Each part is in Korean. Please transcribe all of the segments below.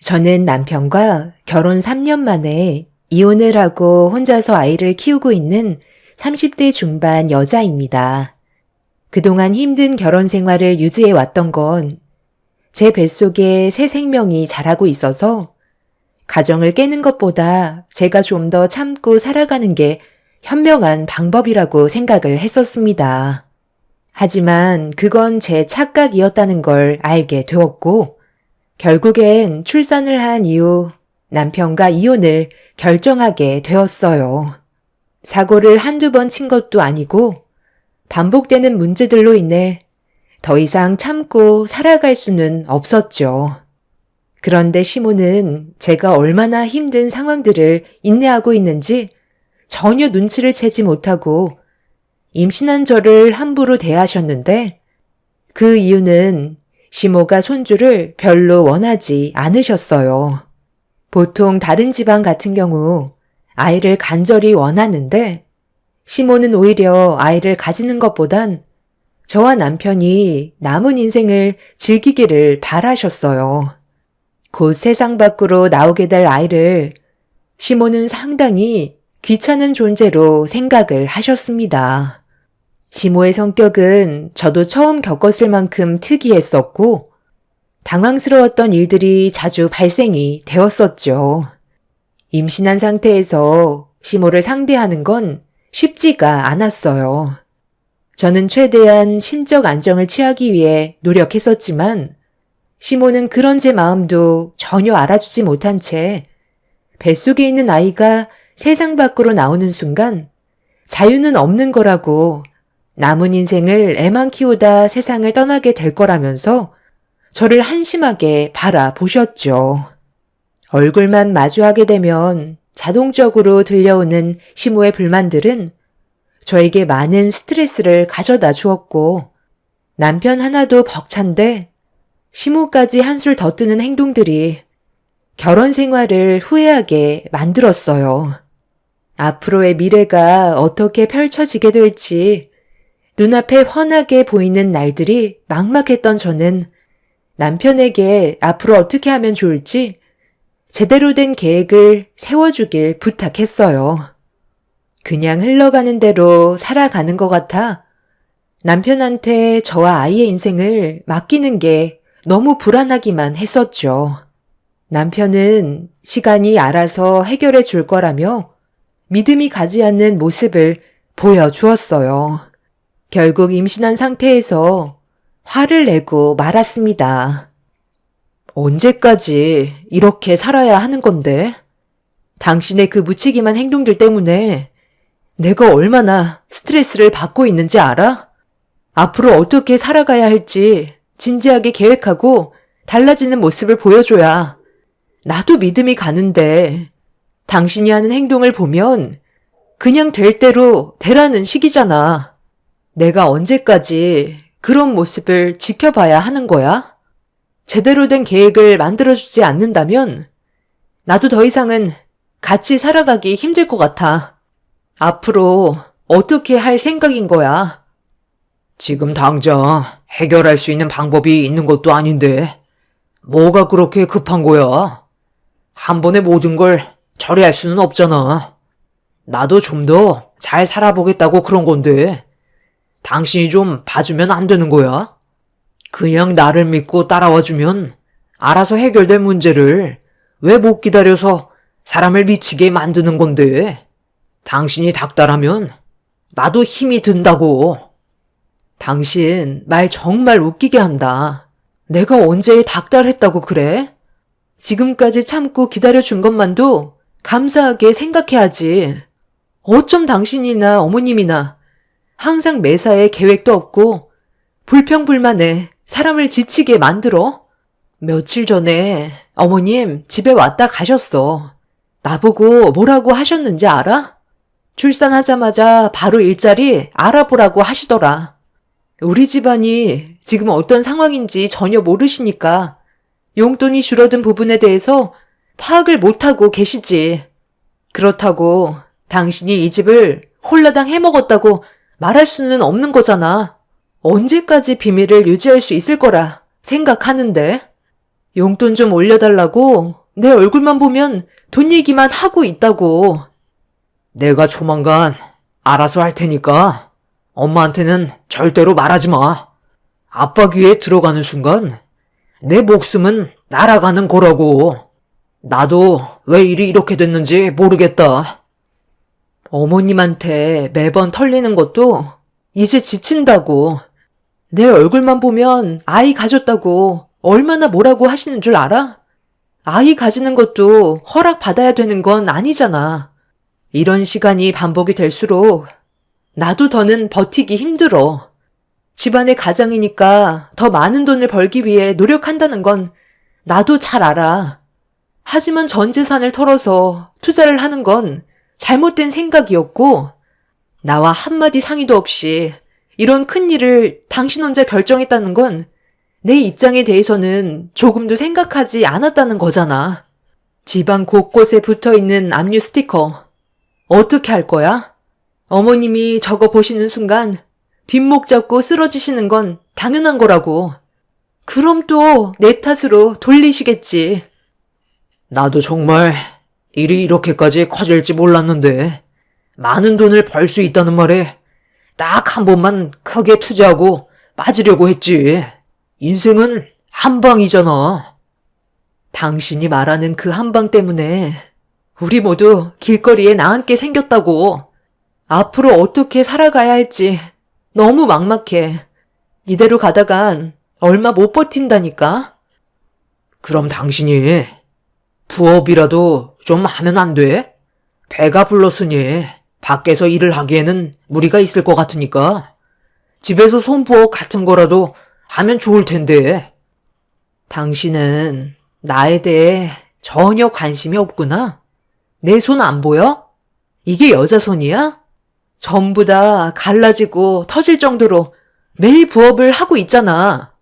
저는 남편과 결혼 3년 만에 이혼을 하고 혼자서 아이를 키우고 있는 30대 중반 여자입니다. 그동안 힘든 결혼 생활을 유지해 왔던 건 제 뱃속에 새 생명이 자라고 있어서 가정을 깨는 것보다 제가 좀 더 참고 살아가는 게 현명한 방법이라고 생각을 했었습니다. 하지만 그건 제 착각이었다는 걸 알게 되었고, 결국엔 출산을 한 이후 남편과 이혼을 결정하게 되었어요. 사고를 한두 번 친 것도 아니고 반복되는 문제들로 인해 더 이상 참고 살아갈 수는 없었죠. 그런데 시모는 제가 얼마나 힘든 상황들을 인내하고 있는지 전혀 눈치를 채지 못하고 임신한 저를 함부로 대하셨는데, 그 이유는 시모가 손주를 별로 원하지 않으셨어요. 보통 다른 집안 같은 경우 아이를 간절히 원하는데, 시모는 오히려 아이를 가지는 것보단 저와 남편이 남은 인생을 즐기기를 바라셨어요. 곧 세상 밖으로 나오게 될 아이를 시모는 상당히 귀찮은 존재로 생각을 하셨습니다. 시모의 성격은 저도 처음 겪었을 만큼 특이했었고 당황스러웠던 일들이 자주 발생이 되었었죠. 임신한 상태에서 시모를 상대하는 건 쉽지가 않았어요. 저는 최대한 심적 안정을 취하기 위해 노력했었지만 시모는 그런 제 마음도 전혀 알아주지 못한 채 뱃속에 있는 아이가 세상 밖으로 나오는 순간 자유는 없는 거라고, 남은 인생을 애만 키우다 세상을 떠나게 될 거라면서 저를 한심하게 바라보셨죠. 얼굴만 마주하게 되면 자동적으로 들려오는 시모의 불만들은 저에게 많은 스트레스를 가져다 주었고, 남편 하나도 벅찬데 시모까지 한술 더 뜨는 행동들이 결혼 생활을 후회하게 만들었어요. 앞으로의 미래가 어떻게 펼쳐지게 될지 눈앞에 훤하게 보이는 날들이 막막했던 저는 남편에게 앞으로 어떻게 하면 좋을지 제대로 된 계획을 세워주길 부탁했어요. 그냥 흘러가는 대로 살아가는 것 같아 남편한테 저와 아이의 인생을 맡기는 게 너무 불안하기만 했었죠. 남편은 시간이 알아서 해결해 줄 거라며 믿음이 가지 않는 모습을 보여주었어요. 결국 임신한 상태에서 화를 내고 말았습니다. 언제까지 이렇게 살아야 하는 건데? 당신의 그 무책임한 행동들 때문에 내가 얼마나 스트레스를 받고 있는지 알아? 앞으로 어떻게 살아가야 할지 진지하게 계획하고 달라지는 모습을 보여줘야 나도 믿음이 가는데, 당신이 하는 행동을 보면 그냥 될 대로 되라는 식이잖아. 내가 언제까지 그런 모습을 지켜봐야 하는 거야? 제대로 된 계획을 만들어주지 않는다면 나도 더 이상은 같이 살아가기 힘들 것 같아. 앞으로 어떻게 할 생각인 거야? 지금 당장 해결할 수 있는 방법이 있는 것도 아닌데 뭐가 그렇게 급한 거야? 한 번에 모든 걸 처리할 수는 없잖아. 나도 좀 더 잘 살아보겠다고 그런 건데 당신이 좀 봐주면 안 되는 거야? 그냥 나를 믿고 따라와주면 알아서 해결될 문제를 왜 못 기다려서 사람을 미치게 만드는 건데, 당신이 닥달하면 나도 힘이 든다고. 당신 말 정말 웃기게 한다. 내가 언제 닥달했다고 그래? 지금까지 참고 기다려준 것만도 감사하게 생각해야지. 어쩜 당신이나 어머님이나 항상 매사에 계획도 없고 불평불만에 사람을 지치게 만들어? 며칠 전에 어머님 집에 왔다 가셨어. 나보고 뭐라고 하셨는지 알아? 출산하자마자 바로 일자리 알아보라고 하시더라. 우리 집안이 지금 어떤 상황인지 전혀 모르시니까 용돈이 줄어든 부분에 대해서 파악을 못하고 계시지. 그렇다고 당신이 이 집을 홀라당 해먹었다고 말할 수는 없는 거잖아. 언제까지 비밀을 유지할 수 있을 거라 생각하는데? 용돈 좀 올려달라고 내 얼굴만 보면 돈 얘기만 하고 있다고. 내가 조만간 알아서 할 테니까 엄마한테는 절대로 말하지 마. 아빠 귀에 들어가는 순간 내 목숨은 날아가는 거라고. 나도 왜 일이 이렇게 됐는지 모르겠다. 어머님한테 매번 털리는 것도 이제 지친다고. 내 얼굴만 보면 아이 가졌다고 얼마나 뭐라고 하시는 줄 알아? 아이 가지는 것도 허락받아야 되는 건 아니잖아. 이런 시간이 반복이 될수록 나도 더는 버티기 힘들어. 집안의 가장이니까 더 많은 돈을 벌기 위해 노력한다는 건 나도 잘 알아. 하지만 전 재산을 털어서 투자를 하는 건 잘못된 생각이었고, 나와 한마디 상의도 없이 이런 큰 일을 당신 혼자 결정했다는 건 내 입장에 대해서는 조금도 생각하지 않았다는 거잖아. 집안 곳곳에 붙어있는 압류 스티커. 어떻게 할 거야? 어머님이 저거 보시는 순간 뒷목 잡고 쓰러지시는 건 당연한 거라고. 그럼 또 내 탓으로 돌리시겠지. 나도 정말 일이 이렇게까지 커질지 몰랐는데 많은 돈을 벌 수 있다는 말에 딱 한 번만 크게 투자하고 빠지려고 했지. 인생은 한 방이잖아. 당신이 말하는 그 한 방 때문에 우리 모두 길거리에 나앉게 생겼다고. 앞으로 어떻게 살아가야 할지 너무 막막해. 이대로 가다간 얼마 못 버틴다니까. 그럼 당신이 부업이라도 좀 하면 안 돼? 배가 불렀으니 밖에서 일을 하기에는 무리가 있을 것 같으니까 집에서 손부업 같은 거라도 하면 좋을 텐데. 당신은 나에 대해 전혀 관심이 없구나. 내 손 안 보여? 이게 여자 손이야? 전부 다 갈라지고 터질 정도로 매일 부업을 하고 있잖아.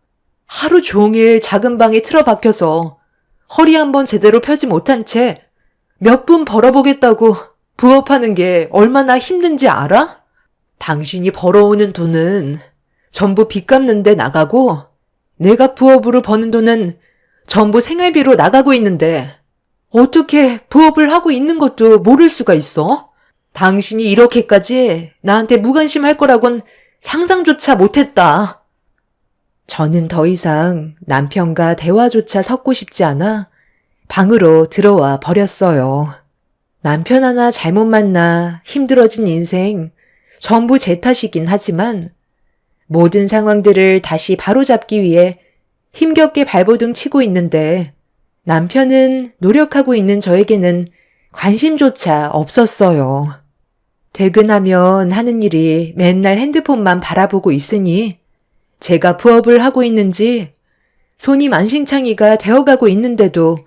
하루 종일 작은 방에 틀어박혀서 허리 한번 제대로 펴지 못한 채 몇 분 벌어보겠다고 부업하는 게 얼마나 힘든지 알아? 당신이 벌어오는 돈은 전부 빚 갚는 데 나가고 내가 부업으로 버는 돈은 전부 생활비로 나가고 있는데 어떻게 부업을 하고 있는 것도 모를 수가 있어? 당신이 이렇게까지 나한테 무관심할 거라곤 상상조차 못했다. 저는 더 이상 남편과 대화조차 섞고 싶지 않아 방으로 들어와 버렸어요. 남편 하나 잘못 만나 힘들어진 인생 전부 제 탓이긴 하지만 모든 상황들을 다시 바로잡기 위해 힘겹게 발버둥 치고 있는데 남편은 노력하고 있는 저에게는 관심조차 없었어요. 퇴근하면 하는 일이 맨날 핸드폰만 바라보고 있으니 제가 부업을 하고 있는지 손이 만신창이가 되어가고 있는데도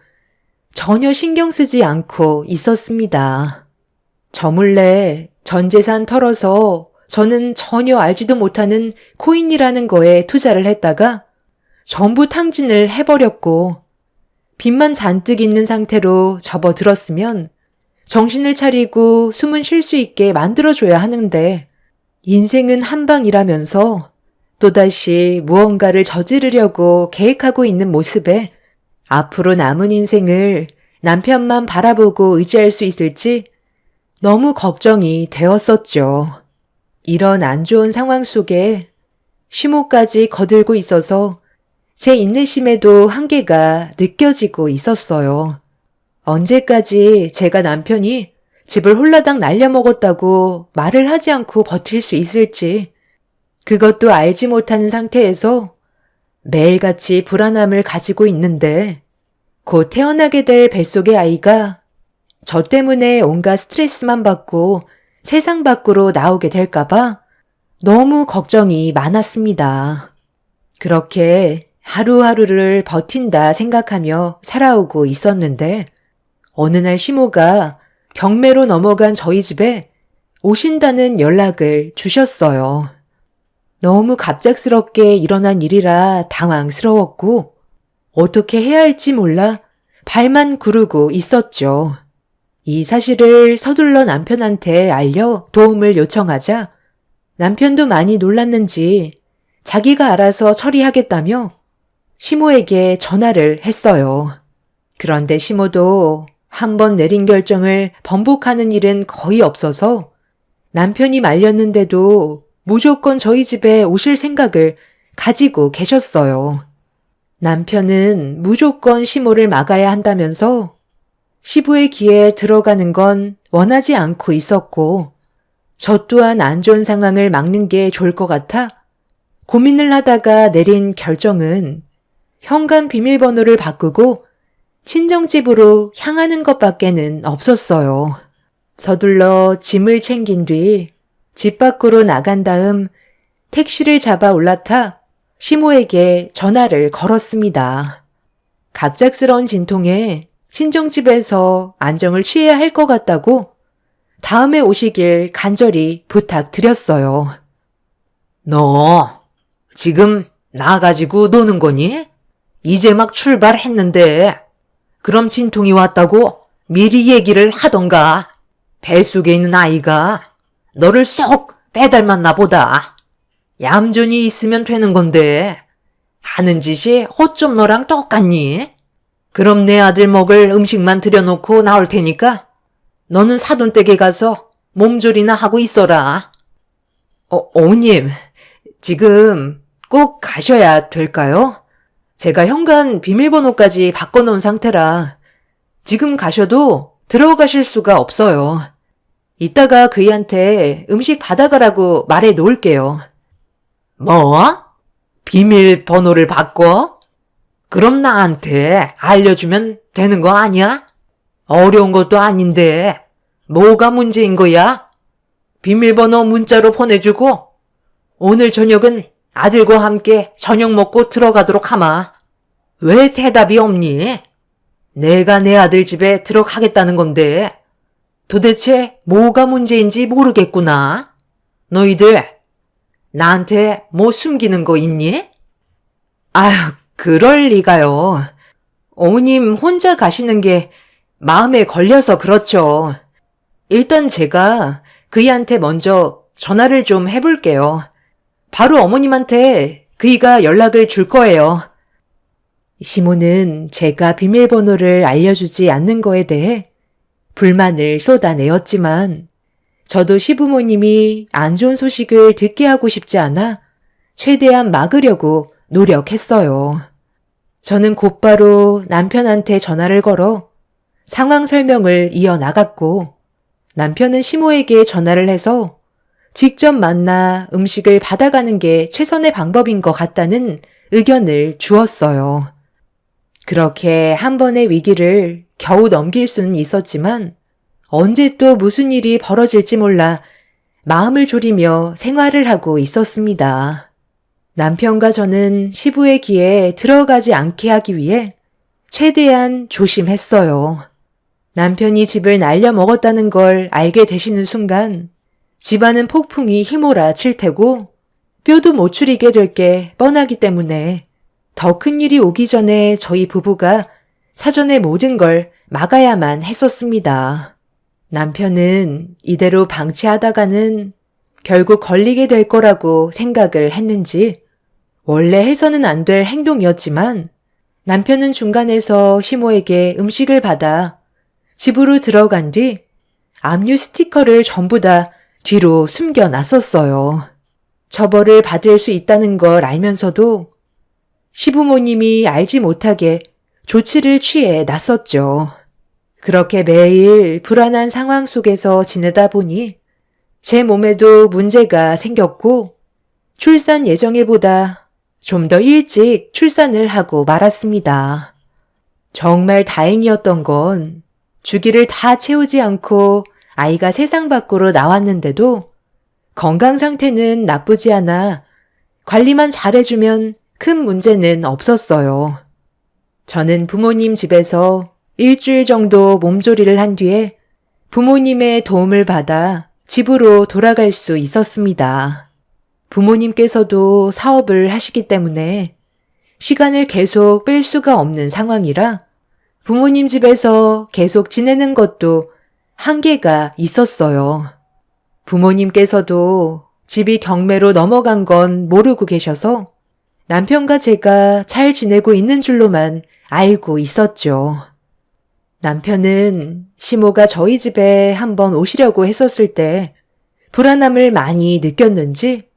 전혀 신경 쓰지 않고 있었습니다. 저 몰래 전 재산 털어서 저는 전혀 알지도 못하는 코인이라는 거에 투자를 했다가 전부 탕진을 해버렸고 빚만 잔뜩 있는 상태로 접어들었으면 정신을 차리고 숨은 쉴 수 있게 만들어줘야 하는데 인생은 한 방이라면서 또다시 무언가를 저지르려고 계획하고 있는 모습에 앞으로 남은 인생을 남편만 바라보고 의지할 수 있을지 너무 걱정이 되었었죠. 이런 안 좋은 상황 속에 시모까지 거들고 있어서 제 인내심에도 한계가 느껴지고 있었어요. 언제까지 제가 남편이 집을 홀라당 날려먹었다고 말을 하지 않고 버틸 수 있을지 그것도 알지 못하는 상태에서 매일같이 불안함을 가지고 있는데 곧 태어나게 될 뱃속의 아이가 저 때문에 온갖 스트레스만 받고 세상 밖으로 나오게 될까봐 너무 걱정이 많았습니다. 그렇게 하루하루를 버틴다 생각하며 살아오고 있었는데 어느 날 시모가 경매로 넘어간 저희 집에 오신다는 연락을 주셨어요. 너무 갑작스럽게 일어난 일이라 당황스러웠고 어떻게 해야 할지 몰라 발만 구르고 있었죠. 이 사실을 서둘러 남편한테 알려 도움을 요청하자 남편도 많이 놀랐는지 자기가 알아서 처리하겠다며 시모에게 전화를 했어요. 그런데 시모도 한 번 내린 결정을 번복하는 일은 거의 없어서 남편이 말렸는데도 무조건 저희 집에 오실 생각을 가지고 계셨어요. 남편은 무조건 시모를 막아야 한다면서 시부의 귀에 들어가는 건 원하지 않고 있었고 저 또한 안 좋은 상황을 막는 게 좋을 것 같아 고민을 하다가 내린 결정은 현관 비밀번호를 바꾸고 친정집으로 향하는 것밖에는 없었어요. 서둘러 짐을 챙긴 뒤 집 밖으로 나간 다음 택시를 잡아 올라타 시모에게 전화를 걸었습니다. 갑작스러운 진통에 친정집에서 안정을 취해야 할 것 같다고 다음에 오시길 간절히 부탁드렸어요. 너 지금 나가지고 노는 거니? 이제 막 출발했는데 그럼 진통이 왔다고 미리 얘기를 하던가. 뱃속에 있는 아이가 너를 쏙 빼닮았나 보다. 얌전히 있으면 되는 건데 하는 짓이 어쩜 너랑 똑같니? 그럼 내 아들 먹을 음식만 들여놓고 나올 테니까 너는 사돈댁에 가서 몸조리나 하고 있어라. 어머님, 지금 꼭 가셔야 될까요? 제가 현관 비밀번호까지 바꿔놓은 상태라 지금 가셔도 들어가실 수가 없어요. 이따가 그이한테 음식 받아가라고 말해 놓을게요. 뭐? 비밀번호를 바꿔? 그럼 나한테 알려주면 되는 거 아니야? 어려운 것도 아닌데 뭐가 문제인 거야? 비밀번호 문자로 보내주고 오늘 저녁은 아들과 함께 저녁 먹고 들어가도록 하마. 왜 대답이 없니? 내가 내 아들 집에 들어가겠다는 건데 도대체 뭐가 문제인지 모르겠구나. 너희들 나한테 뭐 숨기는 거 있니? 아휴, 그럴 리가요. 어머님 혼자 가시는 게 마음에 걸려서 그렇죠. 일단 제가 그이한테 먼저 전화를 좀 해볼게요. 바로 어머님한테 그이가 연락을 줄 거예요. 시모는 제가 비밀번호를 알려주지 않는 거에 대해 불만을 쏟아내었지만 저도 시부모님이 안 좋은 소식을 듣게 하고 싶지 않아 최대한 막으려고 노력했어요. 저는 곧바로 남편한테 전화를 걸어 상황 설명을 이어나갔고 남편은 시모에게 전화를 해서 직접 만나 음식을 받아가는 게 최선의 방법인 것 같다는 의견을 주었어요. 그렇게 한 번의 위기를 겨우 넘길 수는 있었지만 언제 또 무슨 일이 벌어질지 몰라 마음을 졸이며 생활을 하고 있었습니다. 남편과 저는 시부의 귀에 들어가지 않게 하기 위해 최대한 조심했어요. 남편이 집을 날려먹었다는 걸 알게 되시는 순간 집안은 폭풍이 휘몰아칠 테고 뼈도 못 추리게 될 게 뻔하기 때문에 더 큰 일이 오기 전에 저희 부부가 사전에 모든 걸 막아야만 했었습니다. 남편은 이대로 방치하다가는 결국 걸리게 될 거라고 생각을 했는지 원래 해서는 안 될 행동이었지만 남편은 중간에서 시모에게 음식을 받아 집으로 들어간 뒤 압류 스티커를 전부 다 뒤로 숨겨놨었어요. 처벌을 받을 수 있다는 걸 알면서도 시부모님이 알지 못하게 조치를 취해 나섰죠. 그렇게 매일 불안한 상황 속에서 지내다 보니 제 몸에도 문제가 생겼고 출산 예정일보다 좀 더 일찍 출산을 하고 말았습니다. 정말 다행이었던 건 주기를 다 채우지 않고 아이가 세상 밖으로 나왔는데도 건강 상태는 나쁘지 않아 관리만 잘해주면 큰 문제는 없었어요. 저는 부모님 집에서 일주일 정도 몸조리를 한 뒤에 부모님의 도움을 받아 집으로 돌아갈 수 있었습니다. 부모님께서도 사업을 하시기 때문에 시간을 계속 뺄 수가 없는 상황이라 부모님 집에서 계속 지내는 것도 한계가 있었어요. 부모님께서도 집이 경매로 넘어간 건 모르고 계셔서 남편과 제가 잘 지내고 있는 줄로만 알고 있었죠. 남편은 시모가 저희 집에 한번 오시려고 했었을 때 불안함을 많이 느꼈는지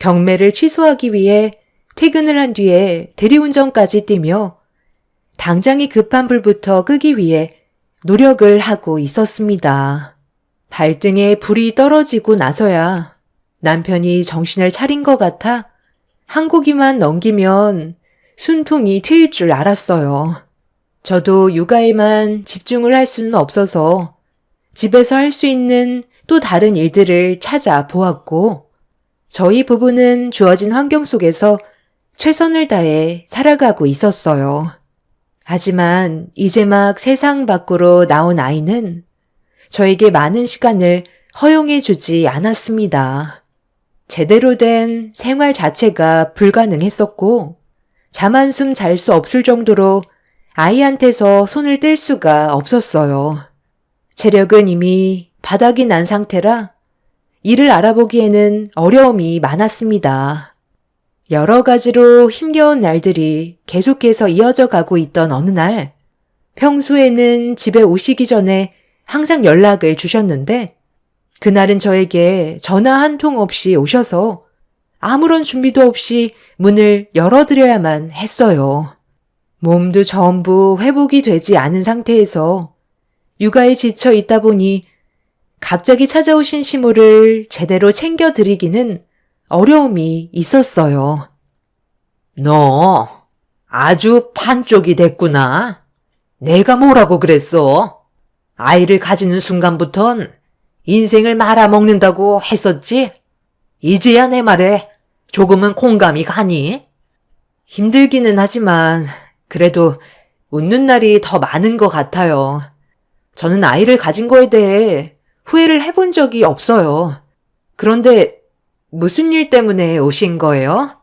경매를 취소하기 위해 퇴근을 한 뒤에 대리운전까지 뛰며 당장이 급한 불부터 끄기 위해 노력을 하고 있었습니다. 발등에 불이 떨어지고 나서야 남편이 정신을 차린 것 같아 한 고기만 넘기면 숨통이 트일 줄 알았어요. 저도 육아에만 집중을 할 수는 없어서 집에서 할 수 있는 또 다른 일들을 찾아보았고, 저희 부부는 주어진 환경 속에서 최선을 다해 살아가고 있었어요. 하지만 이제 막 세상 밖으로 나온 아이는 저에게 많은 시간을 허용해 주지 않았습니다. 제대로 된 생활 자체가 불가능했었고, 잠 한숨 잘 수 없을 정도로 아이한테서 손을 뗄 수가 없었어요. 체력은 이미 바닥이 난 상태라 이를 알아보기에는 어려움이 많았습니다. 여러 가지로 힘겨운 날들이 계속해서 이어져 가고 있던 어느 날, 평소에는 집에 오시기 전에 항상 연락을 주셨는데, 그날은 저에게 전화 한 통 없이 오셔서 아무런 준비도 없이 문을 열어드려야만 했어요. 몸도 전부 회복이 되지 않은 상태에서 육아에 지쳐 있다 보니 갑자기 찾아오신 시모를 제대로 챙겨드리기는 어려움이 있었어요. 너 아주 반쪽이 됐구나. 내가 뭐라고 그랬어? 아이를 가지는 순간부턴 인생을 말아먹는다고 했었지? 이제야 내 말에 조금은 공감이 가니? 힘들기는 하지만 그래도 웃는 날이 더 많은 것 같아요. 저는 아이를 가진 거에 대해 후회를 해본 적이 없어요. 그런데 무슨 일 때문에 오신 거예요?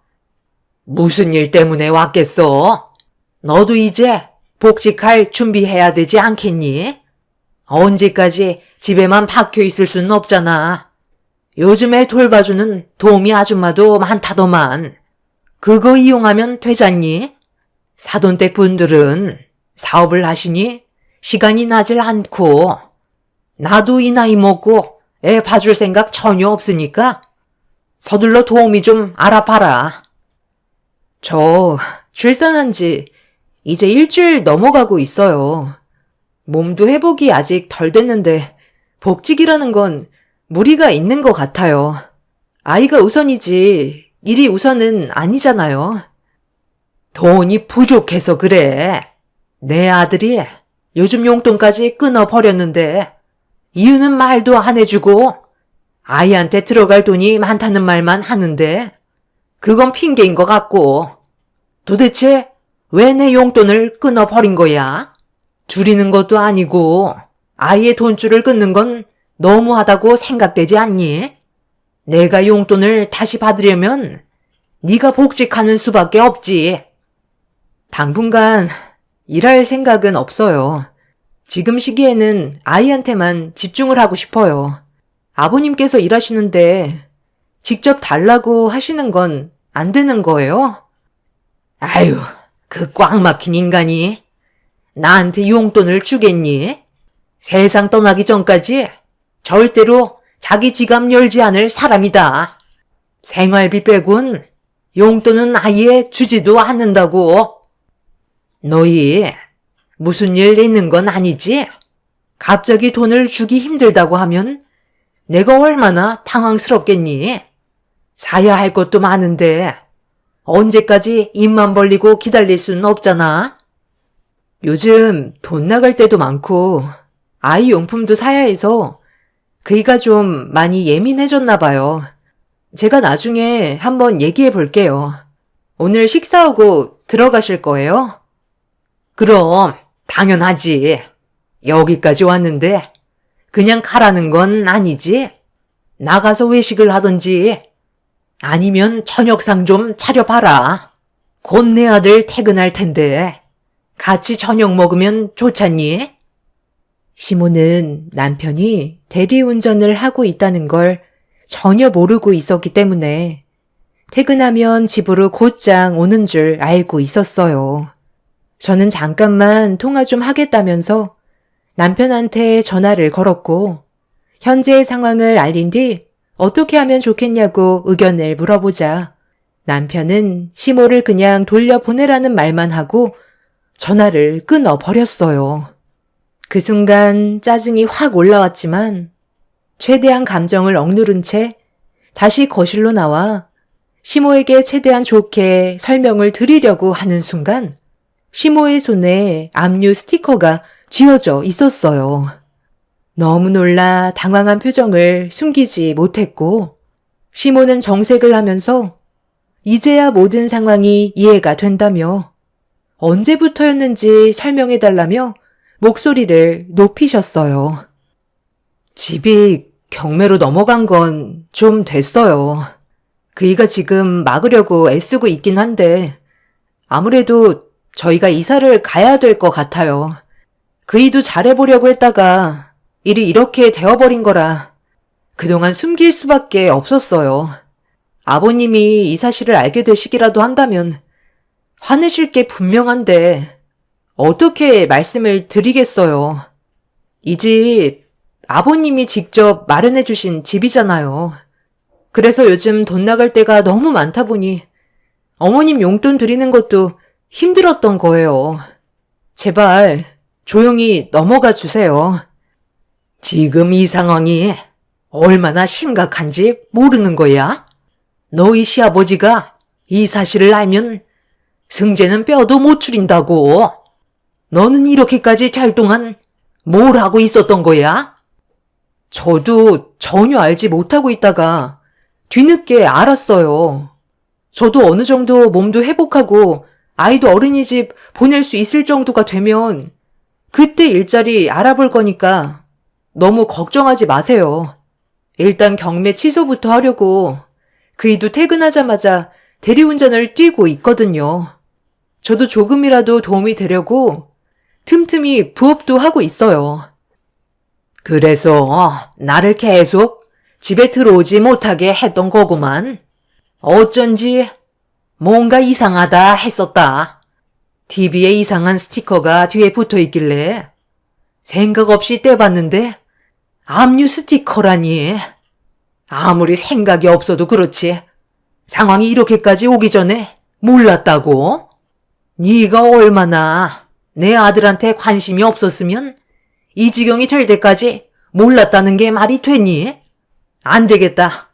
무슨 일 때문에 왔겠어? 너도 이제 복직할 준비해야 되지 않겠니? 언제까지 집에만 박혀 있을 수는 없잖아. 요즘에 돌봐주는 도우미 아줌마도 많다더만. 그거 이용하면 되잖니? 사돈댁 분들은 사업을 하시니 시간이 나질 않고, 나도 이 나이 먹고 애 봐줄 생각 전혀 없으니까 서둘러 도우미 좀 알아봐라. 저 출산한 지 이제 일주일 넘어가고 있어요. 몸도 회복이 아직 덜 됐는데 복직이라는 건 무리가 있는 것 같아요. 아이가 우선이지 일이 우선은 아니잖아요. 돈이 부족해서 그래. 내 아들이 요즘 용돈까지 끊어버렸는데 이유는 말도 안 해주고 아이한테 들어갈 돈이 많다는 말만 하는데 그건 핑계인 것 같고, 도대체 왜 내 용돈을 끊어버린 거야? 줄이는 것도 아니고 아이의 돈줄을 끊는 건 너무하다고 생각되지 않니? 내가 용돈을 다시 받으려면 네가 복직하는 수밖에 없지. 당분간 일할 생각은 없어요. 지금 시기에는 아이한테만 집중을 하고 싶어요. 아버님께서 일하시는데 직접 달라고 하시는 건 안 되는 거예요? 아유, 그 꽉 막힌 인간이 나한테 용돈을 주겠니? 세상 떠나기 전까지 절대로 자기 지갑 열지 않을 사람이다. 생활비 빼곤 용돈은 아예 주지도 않는다고. 너희 무슨 일 있는 건 아니지? 갑자기 돈을 주기 힘들다고 하면 내가 얼마나 당황스럽겠니? 사야 할 것도 많은데 언제까지 입만 벌리고 기다릴 수는 없잖아. 요즘 돈 나갈 때도 많고 아이 용품도 사야 해서 그이가 좀 많이 예민해졌나 봐요. 제가 나중에 한번 얘기해 볼게요. 오늘 식사하고 들어가실 거예요? 그럼 당연하지. 여기까지 왔는데 그냥 가라는 건 아니지. 나가서 외식을 하던지 아니면 저녁상 좀 차려봐라. 곧 내 아들 퇴근할 텐데 같이 저녁 먹으면 좋잖니? 시모는 남편이 대리운전을 하고 있다는 걸 전혀 모르고 있었기 때문에 퇴근하면 집으로 곧장 오는 줄 알고 있었어요. 저는 잠깐만 통화 좀 하겠다면서 남편한테 전화를 걸었고 현재의 상황을 알린 뒤 어떻게 하면 좋겠냐고 의견을 물어보자 남편은 시모를 그냥 돌려보내라는 말만 하고 전화를 끊어버렸어요. 그 순간 짜증이 확 올라왔지만 최대한 감정을 억누른 채 다시 거실로 나와 시모에게 최대한 좋게 설명을 드리려고 하는 순간 시모의 손에 압류 스티커가 쥐어져 있었어요. 너무 놀라 당황한 표정을 숨기지 못했고 시모는 정색을 하면서 이제야 모든 상황이 이해가 된다며 언제부터였는지 설명해달라며 목소리를 높이셨어요. 집이 경매로 넘어간 건 좀 됐어요. 그이가 지금 막으려고 애쓰고 있긴 한데 아무래도 저희가 이사를 가야 될 것 같아요. 그이도 잘해보려고 했다가 일이 이렇게 되어버린 거라 그동안 숨길 수밖에 없었어요. 아버님이 이 사실을 알게 되시기라도 한다면 화내실 게 분명한데 어떻게 말씀을 드리겠어요. 이 집 아버님이 직접 마련해 주신 집이잖아요. 그래서 요즘 돈 나갈 때가 너무 많다 보니 어머님 용돈 드리는 것도 힘들었던 거예요. 제발 조용히 넘어가 주세요. 지금 이 상황이 얼마나 심각한지 모르는 거야? 너희 시아버지가 이 사실을 알면 승재는 뼈도 못 추린다고. 너는 이렇게까지 될 동안 뭘 하고 있었던 거야? 저도 전혀 알지 못하고 있다가 뒤늦게 알았어요. 저도 어느 정도 몸도 회복하고 아이도 어린이집 보낼 수 있을 정도가 되면 그때 일자리 알아볼 거니까 너무 걱정하지 마세요. 일단 경매 취소부터 하려고 그이도 퇴근하자마자 대리운전을 뛰고 있거든요. 저도 조금이라도 도움이 되려고 틈틈이 부업도 하고 있어요. 그래서 나를 계속 집에 들어오지 못하게 했던 거구만. 어쩐지 뭔가 이상하다 했었다. TV에 이상한 스티커가 뒤에 붙어 있길래 생각 없이 떼봤는데 압류 스티커라니. 아무리 생각이 없어도 그렇지 상황이 이렇게까지 오기 전에 몰랐다고? 네가 얼마나 내 아들한테 관심이 없었으면 이 지경이 될 때까지 몰랐다는 게 말이 되니? 안 되겠다.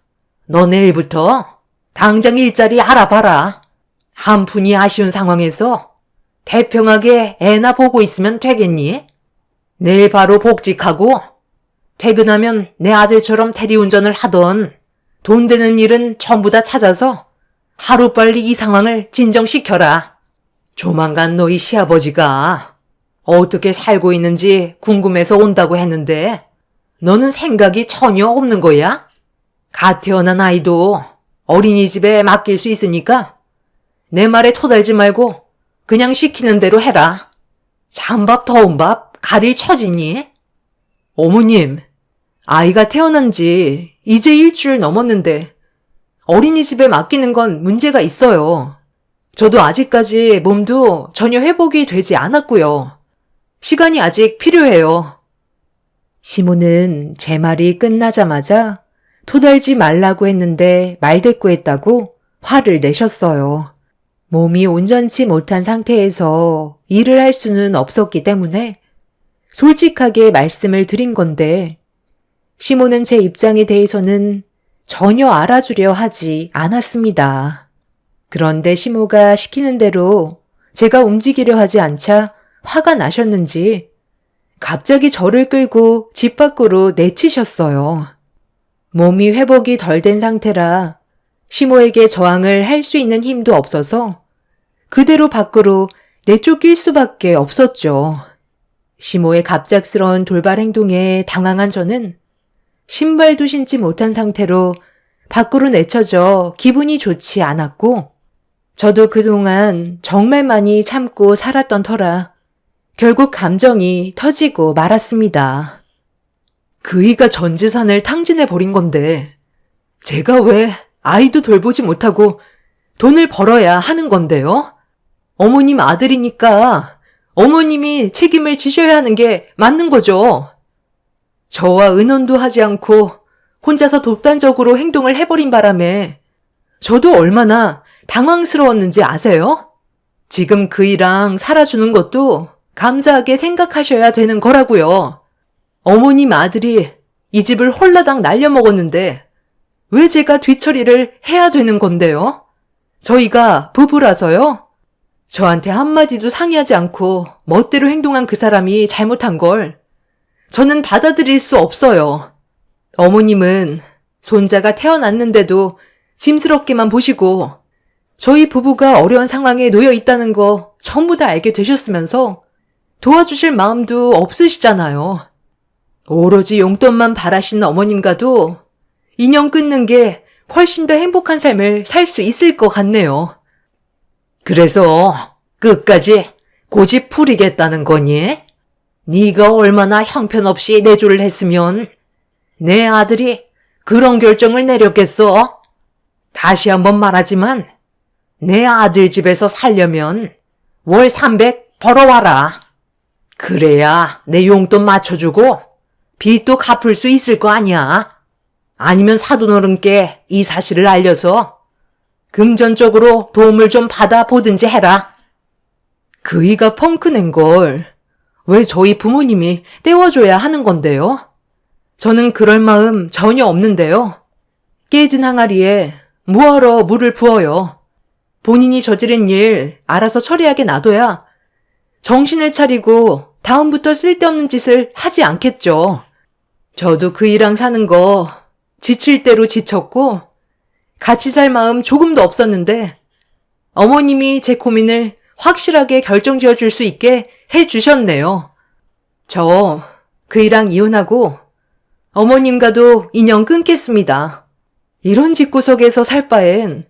너 내일부터 당장 일자리 알아봐라. 한 푼이 아쉬운 상황에서 태평하게 애나 보고 있으면 되겠니? 내일 바로 복직하고 퇴근하면 내 아들처럼 대리운전을 하던 돈 되는 일은 전부 다 찾아서 하루빨리 이 상황을 진정시켜라. 조만간 너희 시아버지가 어떻게 살고 있는지 궁금해서 온다고 했는데 너는 생각이 전혀 없는 거야? 갓 태어난 아이도 어린이집에 맡길 수 있으니까 내 말에 토달지 말고 그냥 시키는 대로 해라. 찬밥 더운 밥 가릴 처지니? 어머님, 아이가 태어난 지 이제 일주일 넘었는데 어린이집에 맡기는 건 문제가 있어요. 저도 아직까지 몸도 전혀 회복이 되지 않았고요. 시간이 아직 필요해요. 시모는 제 말이 끝나자마자 토달지 말라고 했는데 말대꾸했다고 화를 내셨어요. 몸이 온전치 못한 상태에서 일을 할 수는 없었기 때문에 솔직하게 말씀을 드린 건데 시모는 제 입장에 대해서는 전혀 알아주려 하지 않았습니다. 그런데 시모가 시키는 대로 제가 움직이려 하지 않자 화가 나셨는지 갑자기 저를 끌고 집 밖으로 내치셨어요. 몸이 회복이 덜 된 상태라 시모에게 저항을 할 수 있는 힘도 없어서 그대로 밖으로 내쫓길 수밖에 없었죠. 시모의 갑작스러운 돌발 행동에 당황한 저는 신발도 신지 못한 상태로 밖으로 내쳐져 기분이 좋지 않았고 저도 그동안 정말 많이 참고 살았던 터라 결국 감정이 터지고 말았습니다. 그이가 전 재산을 탕진해버린 건데 제가 왜 아이도 돌보지 못하고 돈을 벌어야 하는 건데요. 어머님 아들이니까 어머님이 책임을 지셔야 하는 게 맞는 거죠. 저와 의논도 하지 않고 혼자서 독단적으로 행동을 해버린 바람에 저도 얼마나 당황스러웠는지 아세요? 지금 그이랑 살아주는 것도 감사하게 생각하셔야 되는 거라고요. 어머님 아들이 이 집을 홀라당 날려먹었는데 왜 제가 뒤처리를 해야 되는 건데요? 저희가 부부라서요? 저한테 한마디도 상의하지 않고 멋대로 행동한 그 사람이 잘못한 걸 저는 받아들일 수 없어요. 어머님은 손자가 태어났는데도 짐스럽게만 보시고 저희 부부가 어려운 상황에 놓여 있다는 거 전부 다 알게 되셨으면서 도와주실 마음도 없으시잖아요. 오로지 용돈만 바라시는 어머님과도 인연 끊는 게 훨씬 더 행복한 삶을 살 수 있을 것 같네요. 그래서 끝까지 고집 부리겠다는 거니? 네가 얼마나 형편없이 내조를 했으면 내 아들이 그런 결정을 내렸겠어? 다시 한번 말하지만 내 아들 집에서 살려면 월 300 벌어와라. 그래야 내 용돈 맞춰주고 빚도 갚을 수 있을 거 아니야. 아니면 사돈어른께 이 사실을 알려서 금전적으로 도움을 좀 받아보든지 해라. 그이가 펑크 낸 걸 왜 저희 부모님이 떼워줘야 하는 건데요? 저는 그럴 마음 전혀 없는데요. 깨진 항아리에 뭐하러 물을 부어요. 본인이 저지른 일 알아서 처리하게 놔둬야 정신을 차리고 다음부터 쓸데없는 짓을 하지 않겠죠. 저도 그이랑 사는 거 지칠 대로 지쳤고 같이 살 마음 조금도 없었는데 어머님이 제 고민을 확실하게 결정지어 줄 수 있게 해주셨네요. 저 그이랑 이혼하고 어머님과도 인연 끊겠습니다. 이런 집구석에서 살 바엔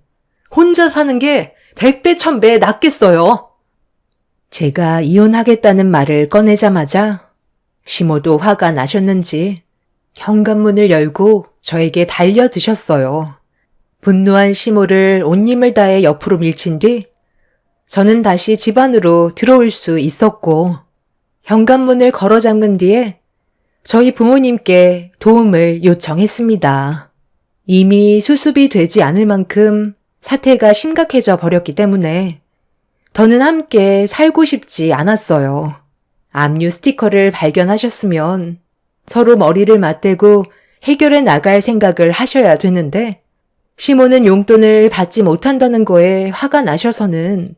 혼자 사는 게 100배 1000배 낫겠어요. 제가 이혼하겠다는 말을 꺼내자마자 시모도 화가 나셨는지 현관문을 열고 저에게 달려드셨어요. 분노한 시모를 온 힘을 다해 옆으로 밀친 뒤 저는 다시 집 안으로 들어올 수 있었고 현관문을 걸어 잠근 뒤에 저희 부모님께 도움을 요청했습니다. 이미 수습이 되지 않을 만큼 사태가 심각해져 버렸기 때문에 더는 함께 살고 싶지 않았어요. 압류 스티커를 발견하셨으면 서로 머리를 맞대고 해결해 나갈 생각을 하셔야 되는데 시모는 용돈을 받지 못한다는 거에 화가 나셔서는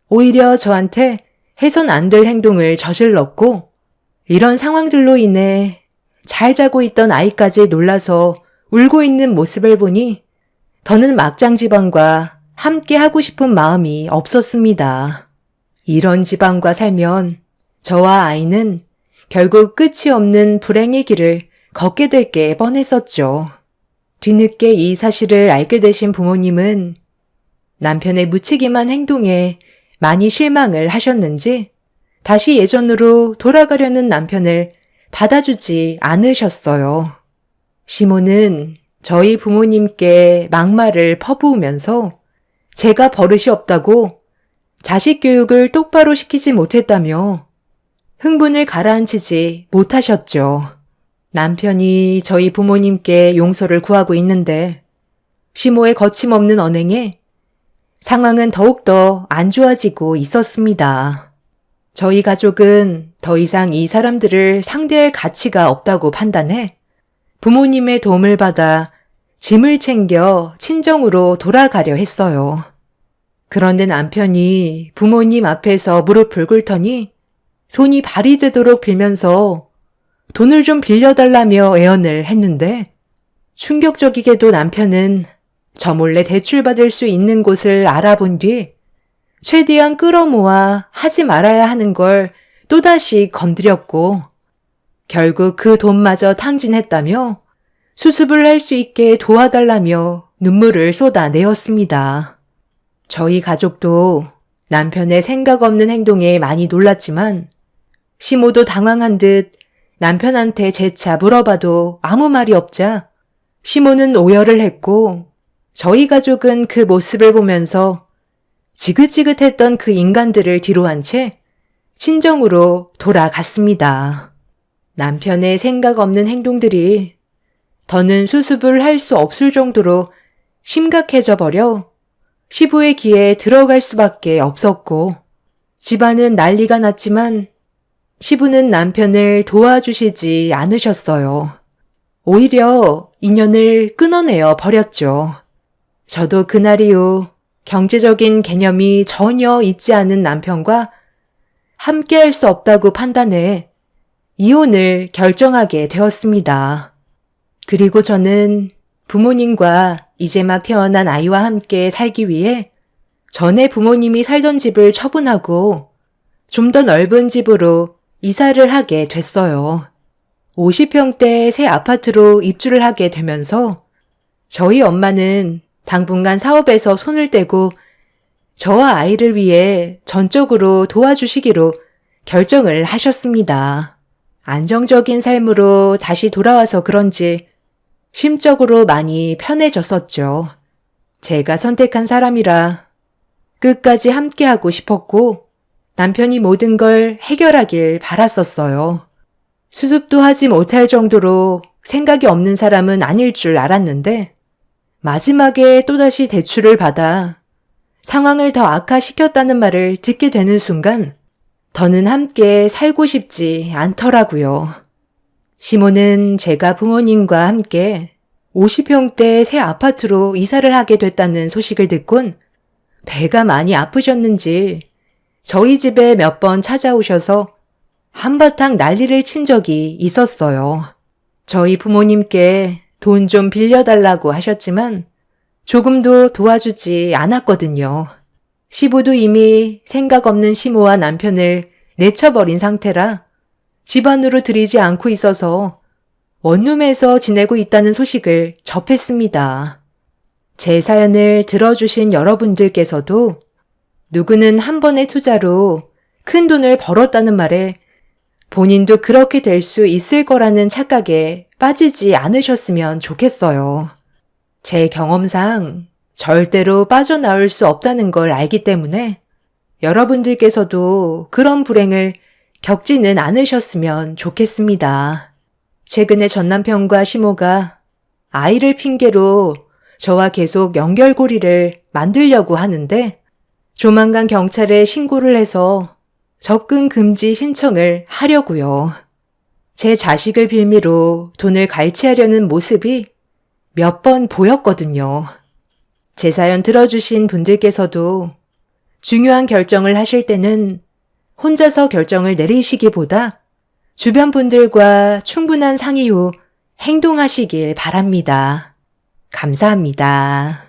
오히려 저한테 해선 안 될 행동을 저질렀고 이런 상황들로 인해 잘 자고 있던 아이까지 놀라서 울고 있는 모습을 보니 더는 막장 집안과 함께 하고 싶은 마음이 없었습니다. 이런 집안과 살면 저와 아이는 결국 끝이 없는 불행의 길을 걷게 될 게 뻔했었죠. 뒤늦게 이 사실을 알게 되신 부모님은 남편의 무책임한 행동에 많이 실망을 하셨는지 다시 예전으로 돌아가려는 남편을 받아주지 않으셨어요. 시모는 저희 부모님께 막말을 퍼부으면서 제가 버릇이 없다고 자식 교육을 똑바로 시키지 못했다며 흥분을 가라앉히지 못하셨죠. 남편이 저희 부모님께 용서를 구하고 있는데 시모의 거침없는 언행에 상황은 더욱더 안 좋아지고 있었습니다. 저희 가족은 더 이상 이 사람들을 상대할 가치가 없다고 판단해 부모님의 도움을 받아 짐을 챙겨 친정으로 돌아가려 했어요. 그런데 남편이 부모님 앞에서 무릎을 꿇더니 손이 발이 되도록 빌면서 돈을 좀 빌려달라며 애언을 했는데 충격적이게도 남편은 저 몰래 대출받을 수 있는 곳을 알아본 뒤 최대한 끌어모아 하지 말아야 하는 걸 또다시 건드렸고 결국 그 돈마저 탕진했다며 수습을 할 수 있게 도와달라며 눈물을 쏟아내었습니다. 저희 가족도 남편의 생각 없는 행동에 많이 놀랐지만 시모도 당황한 듯 남편한테 재차 물어봐도 아무 말이 없자 시모는 오열을 했고 저희 가족은 그 모습을 보면서 지긋지긋했던 그 인간들을 뒤로한 채 친정으로 돌아갔습니다. 남편의 생각 없는 행동들이 더는 수습을 할 수 없을 정도로 심각해져 버려 시부의 귀에 들어갈 수밖에 없었고 집안은 난리가 났지만 시부는 남편을 도와주시지 않으셨어요. 오히려 인연을 끊어내어 버렸죠. 저도 그날 이후 경제적인 개념이 전혀 있지 않은 남편과 함께 할 수 없다고 판단해 이혼을 결정하게 되었습니다. 그리고 저는 부모님과 이제 막 태어난 아이와 함께 살기 위해 전에 부모님이 살던 집을 처분하고 좀 더 넓은 집으로 이사를 하게 됐어요. 50평대 새 아파트로 입주를 하게 되면서 저희 엄마는 당분간 사업에서 손을 떼고 저와 아이를 위해 전적으로 도와주시기로 결정을 하셨습니다. 안정적인 삶으로 다시 돌아와서 그런지 심적으로 많이 편해졌었죠. 제가 선택한 사람이라 끝까지 함께하고 싶었고 남편이 모든 걸 해결하길 바랐었어요. 수습도 하지 못할 정도로 생각이 없는 사람은 아닐 줄 알았는데 마지막에 또다시 대출을 받아 상황을 더 악화시켰다는 말을 듣게 되는 순간 더는 함께 살고 싶지 않더라고요. 시모는 제가 부모님과 함께 50평대 새 아파트로 이사를 하게 됐다는 소식을 듣곤 배가 많이 아프셨는지 저희 집에 몇 번 찾아오셔서 한바탕 난리를 친 적이 있었어요. 저희 부모님께 돈 좀 빌려달라고 하셨지만 조금도 도와주지 않았거든요. 시부도 이미 생각 없는 시모와 남편을 내쳐버린 상태라 집안으로 들이지 않고 있어서 원룸에서 지내고 있다는 소식을 접했습니다. 제 사연을 들어주신 여러분들께서도 누구는 한 번의 투자로 큰 돈을 벌었다는 말에 본인도 그렇게 될 수 있을 거라는 착각에 빠지지 않으셨으면 좋겠어요. 제 경험상 절대로 빠져나올 수 없다는 걸 알기 때문에 여러분들께서도 그런 불행을 겪지는 않으셨으면 좋겠습니다. 최근에 전남편과 시모가 아이를 핑계로 저와 계속 연결고리를 만들려고 하는데 조만간 경찰에 신고를 해서 접근 금지 신청을 하려고요. 제 자식을 빌미로 돈을 갈취하려는 모습이 몇 번 보였거든요. 제 사연 들어주신 분들께서도 중요한 결정을 하실 때는 혼자서 결정을 내리시기보다 주변 분들과 충분한 상의 후 행동하시길 바랍니다. 감사합니다.